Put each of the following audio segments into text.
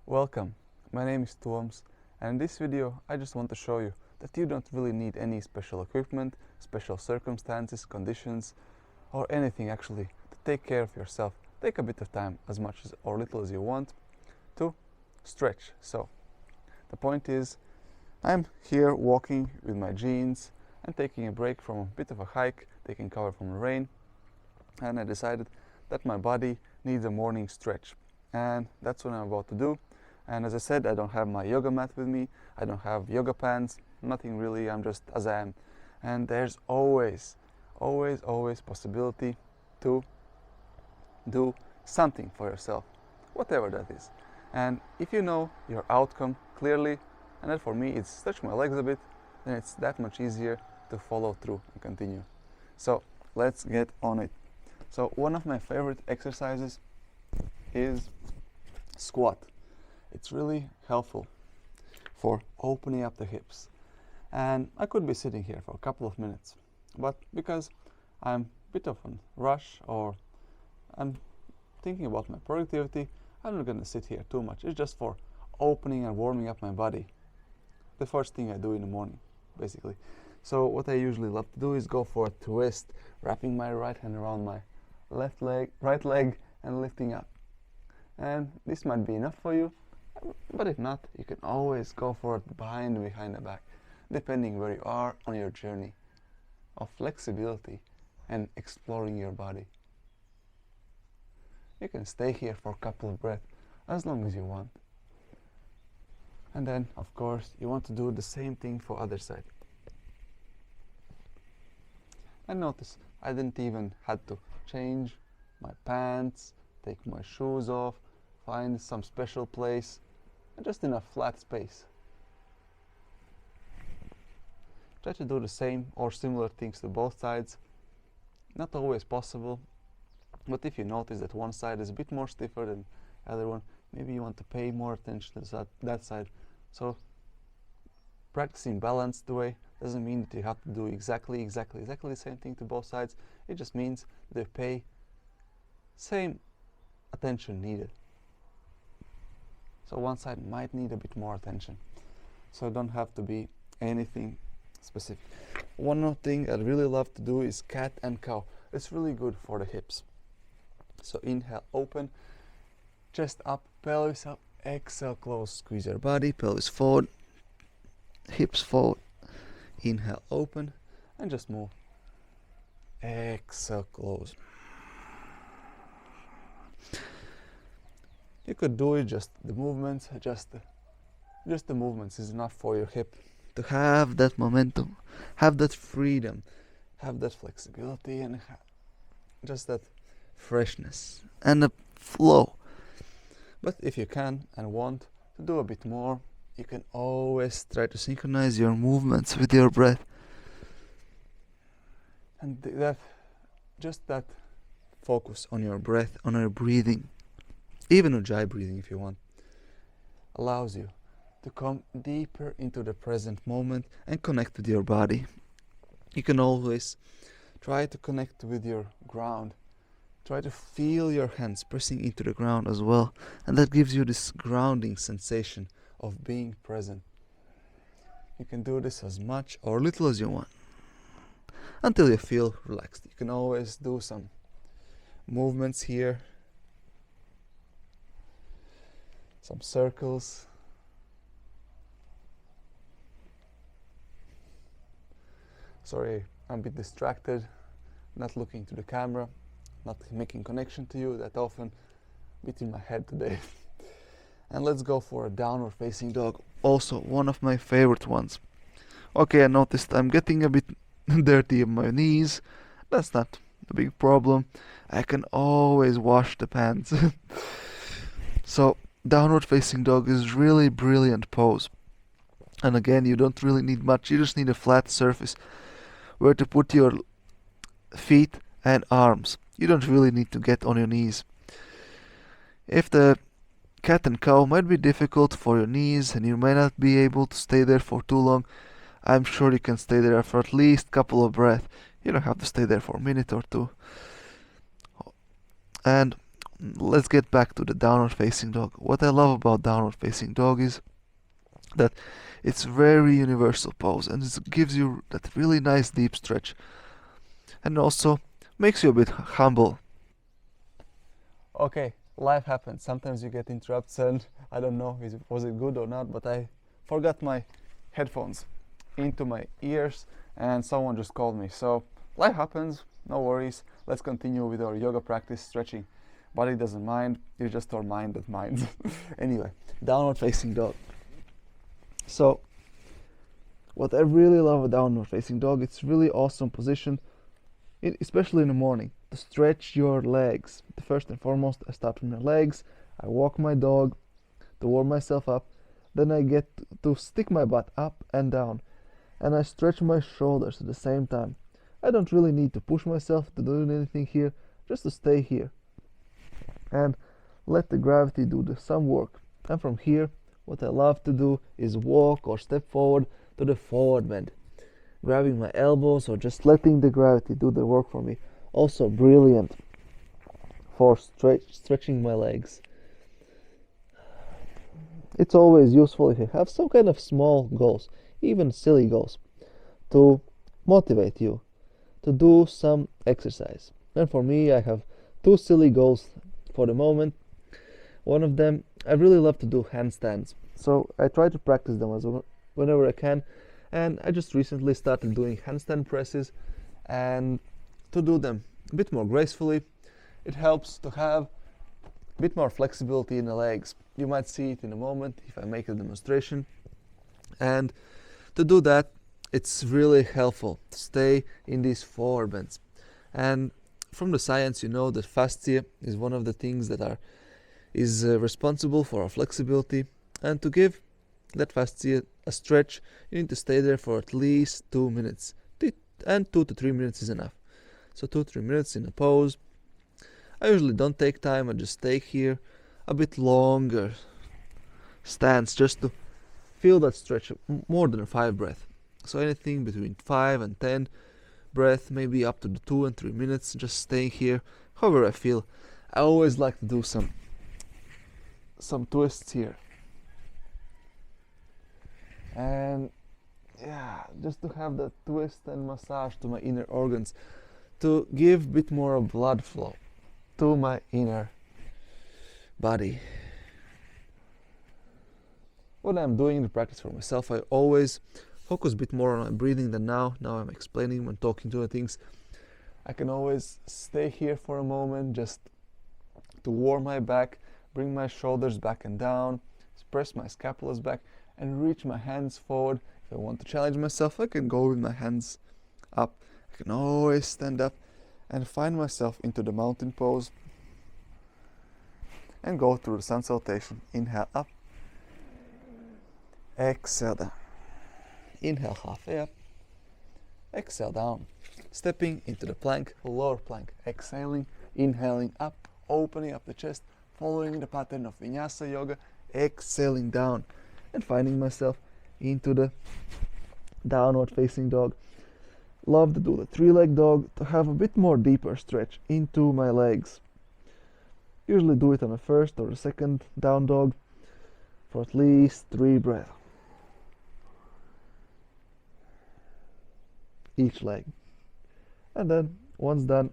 Welcome, my name is Tuoms, and in this video I just want to show you that you don't really need any special equipment, special circumstances, conditions, or anything actually to take care of yourself. Take a bit of time, as much as or little as you want, to stretch. So the point is, I'm here walking with my jeans and taking a break from a bit of a hike, taking cover from the rain, and I decided that my body needs a morning stretch, and that's what I'm about to do. And as I said, I don't have my yoga mat with me, I don't have yoga pants, nothing really, I'm just as I am. And there's always possibility to do something for yourself, whatever that is. And if you know your outcome clearly, and that for me it's stretch my legs a bit, then it's that much easier to follow through and continue. So let's get on it. So one of my favorite exercises is squat. It's really helpful for opening up the hips. And I could be sitting here for a couple of minutes, but because I'm a bit of a rush or I'm thinking about my productivity, I'm not going to sit here too much. It's just for opening and warming up my body. The first thing I do in the morning, basically. So what I usually love to do is go for a twist, wrapping my right hand around my right leg and lifting up. And this might be enough for you, but if not, you can always go for it behind the back, depending where you are on your journey of flexibility and exploring your body. You can stay here for a couple of breaths as long as you want. And then, of course, you want to do the same thing for other side. And notice, I didn't even had to change my pants, take my shoes off, find some special place, just in a flat space. Try to do the same or similar things to both sides. Not always possible, but if you notice that one side is a bit more stiffer than the other one, maybe you want to pay more attention to that side. So practicing balanced way doesn't mean that you have to do exactly the same thing to both sides. It just means that you pay same attention needed. So one side might need a bit more attention. So don't have to be anything specific. One more thing I really love to do is cat and cow. It's really good for the hips. So inhale, open, chest up, pelvis up, exhale, close, squeeze your body, pelvis forward, hips forward. Inhale, open, and just move. Exhale, close. You could do it just the movements, just the movements is enough for your hip to have that momentum, have that freedom, have that flexibility, and just that freshness and a flow. But if you can and want to do a bit more, you can always try to synchronize your movements with your breath. And that focus on your breath, on your breathing, even Ujjayi breathing if you want, allows you to come deeper into the present moment and connect with your body. You can always try to connect with your ground. Try to feel your hands pressing into the ground as well, and that gives you this grounding sensation of being present. You can do this as much or little as you want until you feel relaxed. You can always do some movements here, some circles. Sorry, I'm a bit distracted, not looking to the camera, not making connection to you that often, a bit in my head today. And let's go for a downward facing dog, also one of my favorite ones. Okay, I noticed I'm getting a bit dirty on my knees. That's not a big problem. I can always wash the pants. So downward facing dog is really brilliant pose. And again, you don't really need much, you just need a flat surface where to put your feet and arms. You don't really need to get on your knees. If the cat and cow might be difficult for your knees and you might not be able to stay there for too long, I'm sure you can stay there for at least a couple of breaths. You don't have to stay there for a minute or two. And let's get back to the downward facing dog. What I love about downward facing dog is that it's very universal pose, and it gives you that really nice deep stretch, and also makes you a bit humble. Okay, life happens. Sometimes you get interrupts, and I don't know was it good or not, but I forgot my headphones into my ears and someone just called me. So life happens, no worries. Let's continue with our yoga practice, stretching. Body doesn't mind, it's just our mind that minds. Anyway, downward facing dog. So what I really love a downward facing dog, it's really awesome position, especially in the morning, to stretch your legs. First and foremost, I start from the legs, I walk my dog to warm myself up, then I get to stick my butt up and down, and I stretch my shoulders at the same time. I don't really need to push myself to do anything here, just to stay here and let the gravity do some work. And from here, what I love to do is walk or step forward to the forward bend, grabbing my elbows or just letting the gravity do the work for me. Also brilliant for stretching my legs. It's always useful if you have some kind of small goals, even silly goals, to motivate you to do some exercise. And for me, I have two silly goals for the moment. One of them, I really love to do handstands, so I try to practice them whenever I can. And I just recently started doing handstand presses, and to do them a bit more gracefully, it helps to have a bit more flexibility in the legs. You might see it in a moment if I make a demonstration. And to do that, it's really helpful to stay in these forward bends. And from the science, you know that fascia is one of the things that is responsible for our flexibility. And to give that fascia a stretch, you need to stay there for at least 2 minutes. And 2 to 3 minutes is enough. So 2 to 3 minutes in a pose. I usually don't take time, I just stay here a bit longer stance just to feel that stretch, more than a 5 breath. So anything between 5 and 10 breath, maybe up to the 2 and 3 minutes, just staying here however I feel. I always like to do some twists here, and yeah, just to have that twist and massage to my inner organs, to give a bit more of blood flow to my inner body. When I'm doing the practice for myself, I always focus a bit more on my breathing than now. Now I'm explaining when talking to the things. I can always stay here for a moment just to warm my back, bring my shoulders back and down, press my scapulas back, and reach my hands forward. If I want to challenge myself, I can go with my hands up. I can always stand up and find myself into the mountain pose and go through the sun salutation. Inhale up, exhale down. Inhale halfway up, exhale down. Stepping into the plank, lower plank. Exhaling, inhaling up, opening up the chest, following the pattern of Vinyasa yoga, exhaling down, and finding myself into the downward facing dog. Love to do the 3-leg dog to have a bit more deeper stretch into my legs. Usually do it on the first or the second down dog for at least 3 breaths each leg. And then once done,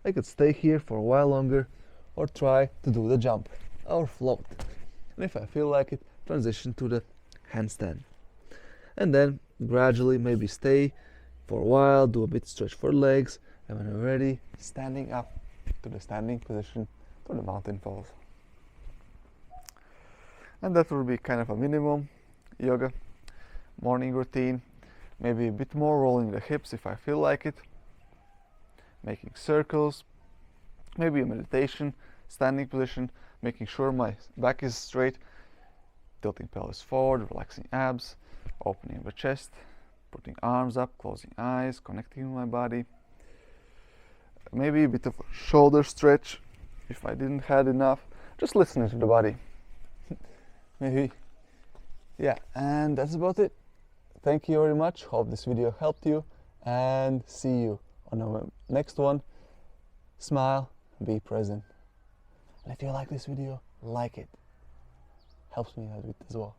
I could stay here for a while longer or try to do the jump or float. And if I feel like it, transition to the handstand. And then gradually maybe stay for a while, do a bit stretch for legs, and when I'm ready, standing up to the standing position to the mountain pose. And that will be kind of a minimum yoga morning routine. Maybe a bit more rolling the hips if I feel like it, making circles, maybe a meditation, standing position, making sure my back is straight, tilting pelvis forward, relaxing abs, opening the chest, putting arms up, closing eyes, connecting with my body. Maybe a bit of a shoulder stretch if I didn't have enough, just listening to the body. Maybe, yeah, and that's about it. Thank you very much. Hope this video helped you, and see you on our next one. Smile, be present. And if you like this video, like it. Helps me out with as well.